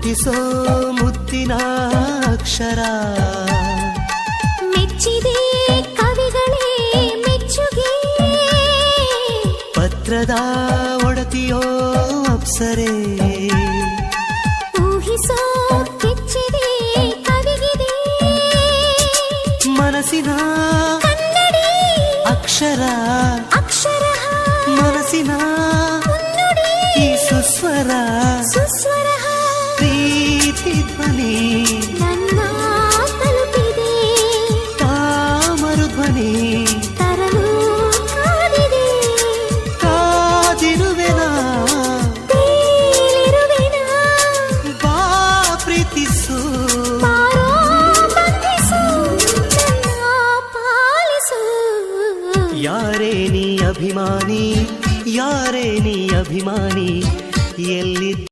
ಮುಟ್ಟಿಸೋ ಮುತ್ತಿನ ಅಕ್ಷರ ಮೆಚ್ಚಿದೆ ಕವಿಗಳೇ ಮೆಚ್ಚುಗೆ ಪತ್ರದ ಒಡತಿಯೋ ಅಪ್ಸರೆ ಊಹಿಸೋ ಕೆಚ್ಚಿದೆ ಕವಿಗಿದೆ ಮನಸ್ಸಿನ ಕನ್ನಡಿ ಅಕ್ಷರ ಅಕ್ಷರ ಮನಸ್ಸಿನ ಈ ಸುಸ್ವರ ಸುಸ್ವರ ಪ್ರೀತಿ ಧ್ವನಿ ನನ್ನ ತಲುಪಿದೆ ತಾಮರು ಧ್ವನಿ ತರಲು ಕಾದಿದೆ ಕಾದಿರುವೆನ ತೇಲಿರುವೆನ ಬಾ ಪ್ರೀತಿಸು ಬಾರೋ ಬಂಧಿಸು ನನ್ನ ಪಾಲಿಸು ಯಾರೇ ನೀ ಅಭಿಮಾನಿ ಯಾರೇ ನೀ ಅಭಿಮಾನಿ ಎಲ್ಲಿ